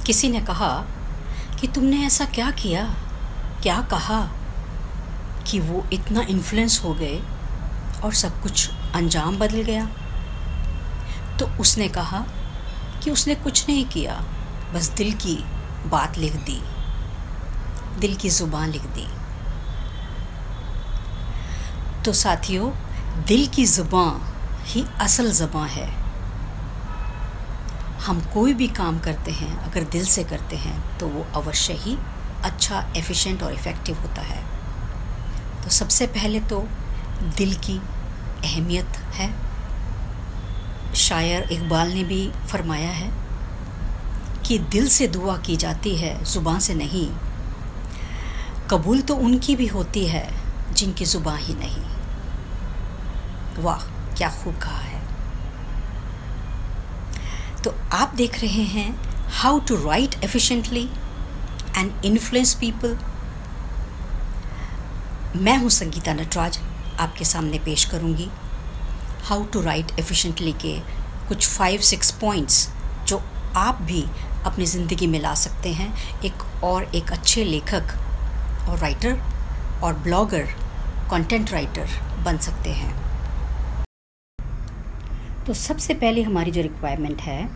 किसी ने कहा कि तुमने ऐसा क्या किया, क्या कहा कि वो इतना इन्फ्लुएंस हो गए और सब कुछ अंजाम बदल गया। तो उसने कहा कि उसने कुछ नहीं किया, बस दिल की बात लिख दी, दिल की ज़ुबान लिख दी। तो साथियों, दिल की ज़ुबान ही असल ज़ुबान है। हम कोई भी काम करते हैं अगर दिल से करते हैं तो वो अवश्य ही अच्छा, एफिशिएंट और इफ़ेक्टिव होता है। तो सबसे पहले तो दिल की अहमियत है। शायर इकबाल ने भी फरमाया है कि दिल से दुआ की जाती है, ज़ुबान से नहीं। कबूल तो उनकी भी होती है जिनकी ज़ुबान ही नहीं। वाह, क्या खूब कहा है। तो आप देख रहे हैं how to write efficiently and influence people. मैं हूं संगीता नटराज, आपके सामने पेश करूंगी हाउ टू राइट एफिशिएंटली के कुछ 5-6 पॉइंट्स जो आप भी अपनी ज़िंदगी में ला सकते हैं, एक अच्छे लेखक और राइटर और ब्लॉगर, कंटेंट राइटर बन सकते हैं। तो सबसे पहले हमारी जो रिक्वायरमेंट है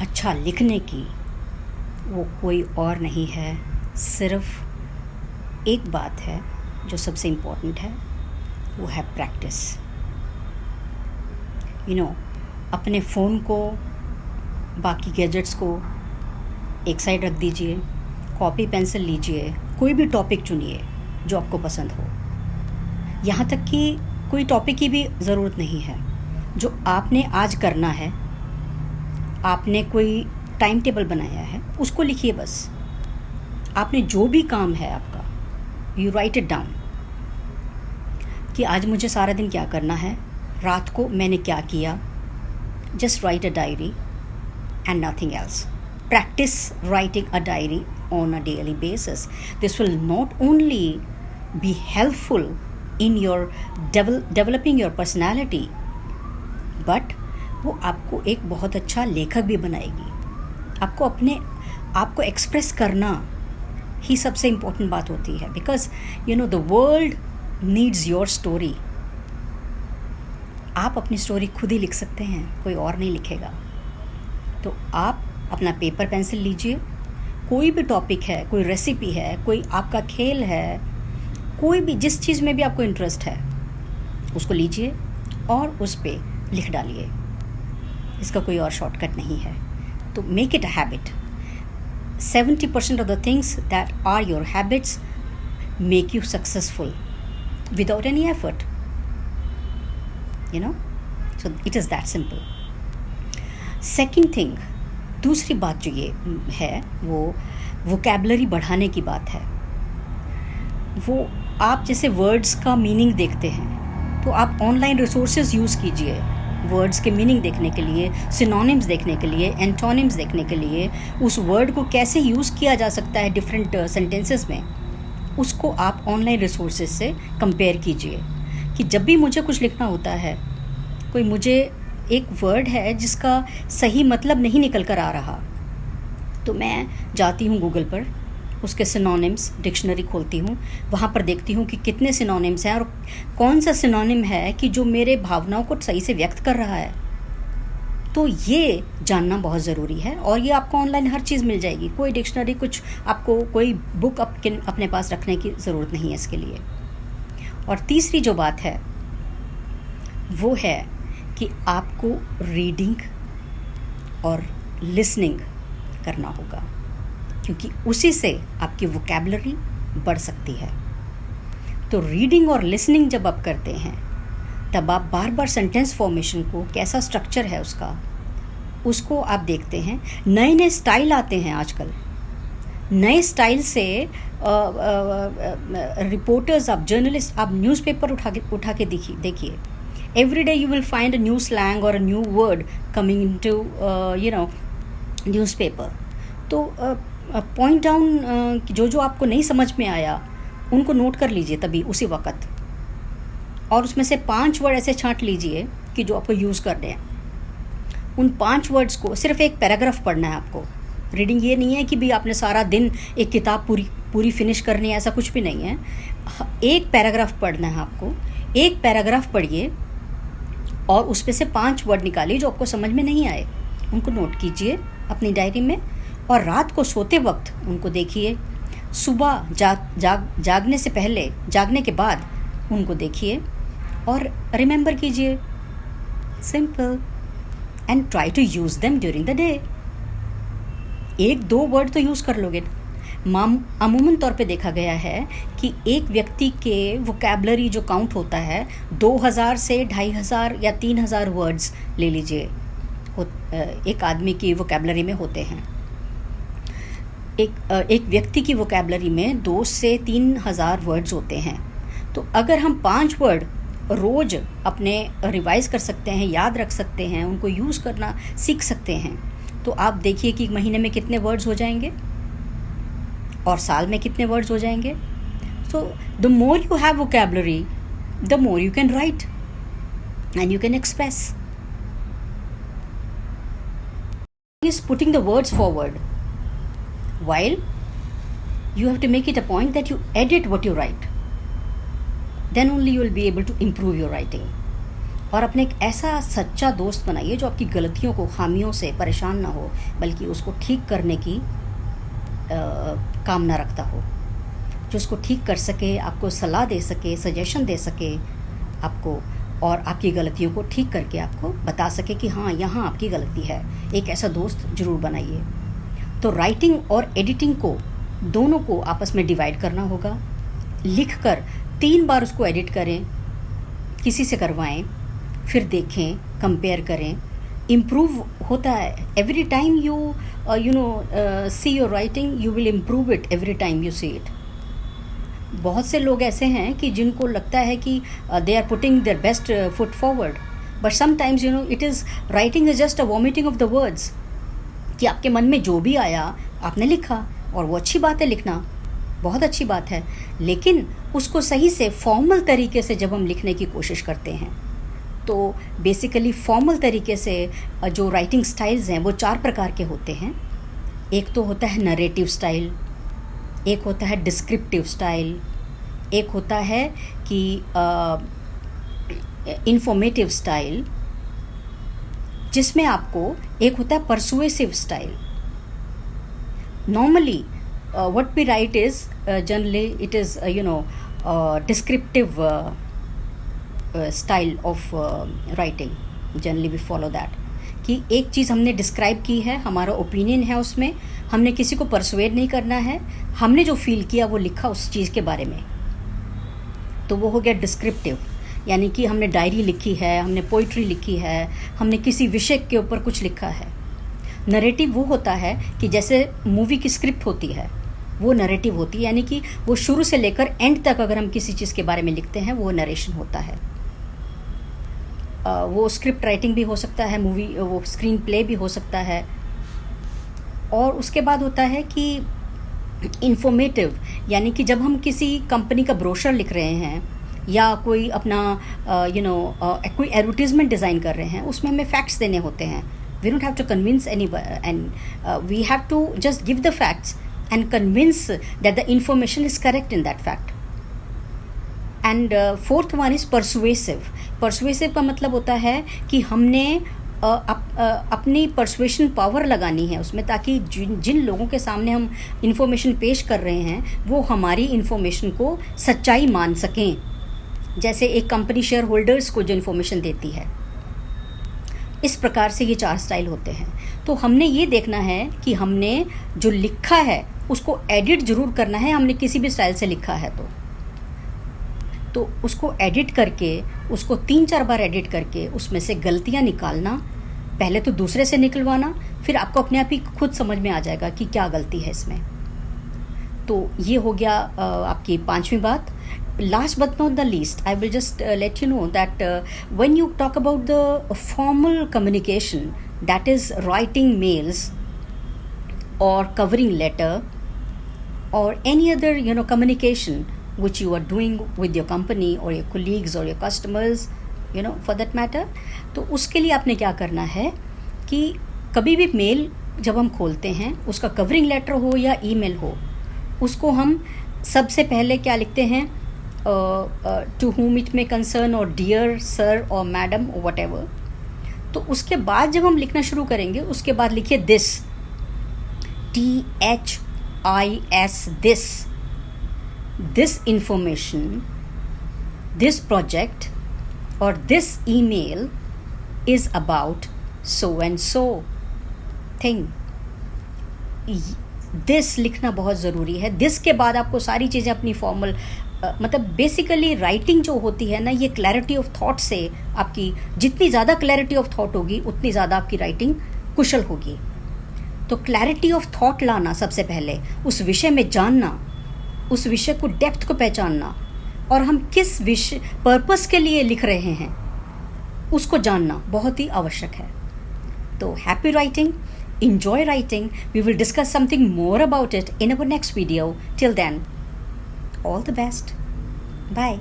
अच्छा लिखने की, वो कोई और नहीं है, सिर्फ एक बात है जो सबसे इम्पोर्टेंट है, वो है प्रैक्टिस। अपने फ़ोन को, बाकी गैजेट्स को एक साइड रख दीजिए, कॉपी पेंसिल लीजिए, कोई भी टॉपिक चुनिए जो आपको पसंद हो। यहाँ तक कि कोई टॉपिक की भी ज़रूरत नहीं है। जो आपने आज करना है, आपने कोई टाइम टेबल बनाया है, उसको लिखिए बस। आपने जो भी काम है आपका, यू राइट इट डाउन कि आज मुझे सारा दिन क्या करना है, रात को मैंने क्या किया। Just right a diary and nothing else. Practice writing a diary on a daily basis. This will not only be helpful in your developing your personality, but वो आपको एक बहुत अच्छा लेखक भी बनाएगी। आपको अपने आप को एक्सप्रेस करना ही सबसे इम्पोर्टेंट बात होती है, because the world needs your story. आप अपनी स्टोरी खुद ही लिख सकते हैं, कोई और नहीं लिखेगा। तो आप अपना पेपर पेंसिल लीजिए, कोई भी टॉपिक है, कोई रेसिपी है, कोई आपका खेल है, कोई भी जिस चीज़ में भी आपको इंटरेस्ट है उसको लीजिए और उस पे लिख डालिए। इसका कोई और शॉर्टकट नहीं है। तो make it a habit. 70% of the things that are your habits make you successful without any effort, so it is that simple. Second thing, दूसरी बात जो ये है वो वोकैबुलरी बढ़ाने की बात है। वो आप जैसे वर्ड्स का मीनिंग देखते हैं तो आप ऑनलाइन रिसोर्सेज यूज़ कीजिए वर्ड्स के मीनिंग देखने के लिए, सिनोनिम्स देखने के लिए, एंटोनिम्स देखने के लिए, उस वर्ड को कैसे यूज़ किया जा सकता है डिफरेंट सेंटेंसेस में, उसको आप ऑनलाइन रिसोर्सेज से कंपेयर कीजिए। कि जब भी मुझे कुछ लिखना होता है, कोई मुझे एक वर्ड है जिसका सही मतलब नहीं निकल कर आ रहा, तो मैं जाती हूँ गूगल पर, उसके सिनोनिम्स डिक्शनरी खोलती हूँ, वहाँ पर देखती हूँ कि कितने सिनोनिम्स हैं और कौन सा सिनोनिम है कि जो मेरे भावनाओं को सही से व्यक्त कर रहा है। तो ये जानना बहुत ज़रूरी है और ये आपको ऑनलाइन हर चीज़ मिल जाएगी। कोई डिक्शनरी, कुछ आपको कोई बुक अपने पास रखने की ज़रूरत नहीं है इसके लिए। और तीसरी जो बात है वो है कि आपको रीडिंग और लिसनिंग करना होगा, क्योंकि उसी से आपकी वोकैबुलरी बढ़ सकती है। तो रीडिंग और लिसनिंग जब आप करते हैं तब आप बार बार सेंटेंस फॉर्मेशन को, कैसा स्ट्रक्चर है उसको आप देखते हैं। नए नए स्टाइल आते हैं आजकल, नए स्टाइल से रिपोर्टर्स, आप जर्नलिस्ट, आप न्यूज़पेपर उठा के देखिए। Every day you will find a new slang or a new word coming into newspaper. तो पॉइंट डाउन जो आपको नहीं समझ में आया उनको नोट कर लीजिए तभी उसी वक्त, और उसमें से 5 वर्ड ऐसे छांट लीजिए कि जो आपको यूज़ करने हैं। उन 5 वर्ड्स को, सिर्फ एक पैराग्राफ पढ़ना है आपको। रीडिंग ये नहीं है कि भी आपने सारा दिन एक किताब पूरी फिनिश करनी है, ऐसा कुछ भी नहीं है। एक पैराग्राफ पढ़ना है आपको, एक पैराग्राफ पढ़िए और उसमें से 5 वर्ड निकालिए जो आपको समझ में नहीं आए, उनको नोट कीजिए अपनी डायरी में, और रात को सोते वक्त उनको देखिए। सुबह जागने से पहले, जागने के बाद उनको देखिए और रिमेंबर कीजिए। Simple. And try to use them during the day. 1-2 word तो यूज़ कर लोगे। अमूमन तौर पे देखा गया है कि एक व्यक्ति के वोकैबलरी जो काउंट होता है 2000 से 2500 या 3000 वर्ड्स ले लीजिए एक आदमी की वोकैबलरी में होते हैं। एक व्यक्ति की वोकैबलरी में 2 से 3000 वर्ड्स होते हैं। तो अगर हम 5 वर्ड रोज़ अपने रिवाइज़ कर सकते हैं, याद रख सकते हैं, उनको यूज़ करना सीख सकते हैं, तो आप देखिए कि महीने में कितने वर्ड्स हो जाएंगे और साल में कितने वर्ड्स हो जाएंगे। So the more you have vocabulary, the more you can write and you can express. is putting the words forward, while you have to make it a point that you edit what you write, then only you will be able to improve your writing. और अपने एक ऐसा सच्चा दोस्त बनाइए जो आपकी गलतियों को, खामियों से परेशान ना हो, बल्कि उसको ठीक करने की कामना रखता हो, जो उसको ठीक कर सके, आपको सलाह दे सके, सजेशन दे सके आपको, और आपकी गलतियों को ठीक करके आपको बता सके कि हाँ, यहाँ आपकी गलती है। एक ऐसा दोस्त ज़रूर बनाइए। तो राइटिंग और एडिटिंग को, दोनों को आपस में डिवाइड करना होगा। लिख कर 3 बार उसको एडिट करें, किसी से करवाएं, फिर देखें, कंपेयर करें। इम्प्रूव होता है every time you see your writing, you will improve it every time you see it. बहुत से लोग ऐसे हैं कि जिनको लगता है कि they are putting their best foot forward, but sometimes it is writing is just a vomiting of the words, कि आपके मन में जो भी आया आपने लिखा, और वो अच्छी बात है, लिखना बहुत अच्छी बात है, लेकिन उसको सही से फॉर्मल तरीके से जब हम लिखने की कोशिश करते हैं, तो बेसिकली फॉर्मल तरीके से जो राइटिंग स्टाइल्स हैं वो 4 प्रकार के होते हैं। एक तो होता है नरेटिव स्टाइल, एक होता है डिस्क्रिप्टिव स्टाइल, एक होता है कि इंफॉर्मेटिव स्टाइल, जिसमें आपको, एक होता है persuasive style. Normally what we write is generally it is descriptive style of writing. Generally we follow that, कि एक चीज़ हमने डिस्क्राइब की है, हमारा ओपिनियन है उसमें, हमने किसी को परसुएड नहीं करना है, हमने जो फील किया वो लिखा उस चीज़ के बारे में, तो वो हो गया डिस्क्रिप्टिव। यानी कि हमने डायरी लिखी है, हमने पोइट्री लिखी है, हमने किसी विषय के ऊपर कुछ लिखा है। नरेटिव वो होता है कि जैसे मूवी की स्क्रिप्ट होती है, वो नरेटिव होती है, यानी कि वो शुरू से लेकर एंड तक अगर हम किसी चीज़ के बारे में लिखते हैं वो नरेशन होता है। वो स्क्रिप्ट राइटिंग भी हो सकता है, मूवी वो स्क्रीन प्ले भी हो सकता है। और उसके बाद होता है कि इंफॉर्मेटिव, यानी कि जब हम किसी कंपनी का ब्रोशर लिख रहे हैं या कोई अपना कोई एडवर्टीजमेंट डिज़ाइन कर रहे हैं, उसमें हमें फैक्ट्स देने होते हैं। We don't have to convince anybody, and we have to just give the facts and convince that the information is correct in that fact. And fourth one is persuasive. Persuasive का मतलब होता है कि हमने अपनी persuasion power लगानी है उसमें, ताकि जिन लोगों के सामने हम information पेश कर रहे हैं वो हमारी information को सच्चाई मान सकें। जैसे एक कंपनी शेयर होल्डर्स को जो इन्फॉर्मेशन देती है, इस प्रकार से ये 4 स्टाइल होते हैं। तो हमने ये देखना है कि हमने जो लिखा है उसको एडिट ज़रूर करना है। हमने किसी भी स्टाइल से लिखा है तो उसको एडिट करके, उसको 3-4 बार एडिट करके उसमें से गलतियाँ निकालना, पहले तो दूसरे से निकलवाना, फिर आपको अपने आप ही खुद समझ में आ जाएगा कि क्या गलती है इसमें। तो ये हो गया आपकी 5वीं बात। Last but not the least, I will just let you know that when you talk about the formal communication, that is writing mails or covering letter or any other communication which you are doing with your company or your colleagues or your customers, for that matter, तो उसके लिए आपने क्या करना है कि कभी भी मेल जब हम खोलते हैं, उसका कवरिंग लेटर हो या ईमेल हो, उसको हम सबसे पहले क्या लिखते हैं, to whom it may concern और डियर सर और मैडम वट एवर। तो उसके बाद जब हम लिखना शुरू करेंगे, उसके बाद लिखिए this, THIS, this information, this project और this email is about so and so thing. This लिखना बहुत ज़रूरी है। दिस के बाद आपको सारी चीज़ें अपनी फॉर्मल, मतलब बेसिकली राइटिंग जो होती है ना, ये क्लैरिटी ऑफ थॉट से आपकी, जितनी ज़्यादा क्लैरिटी ऑफ थॉट होगी उतनी ज़्यादा आपकी राइटिंग कुशल होगी। तो क्लैरिटी ऑफ थॉट लाना, सबसे पहले उस विषय में जानना, उस विषय को डेप्थ को पहचानना, और हम किस विषय पर्पस के लिए लिख रहे हैं उसको जानना बहुत ही आवश्यक है। तो happy writing, enjoy writing. We will discuss something more about it in our next video. Till then, all the best. Bye.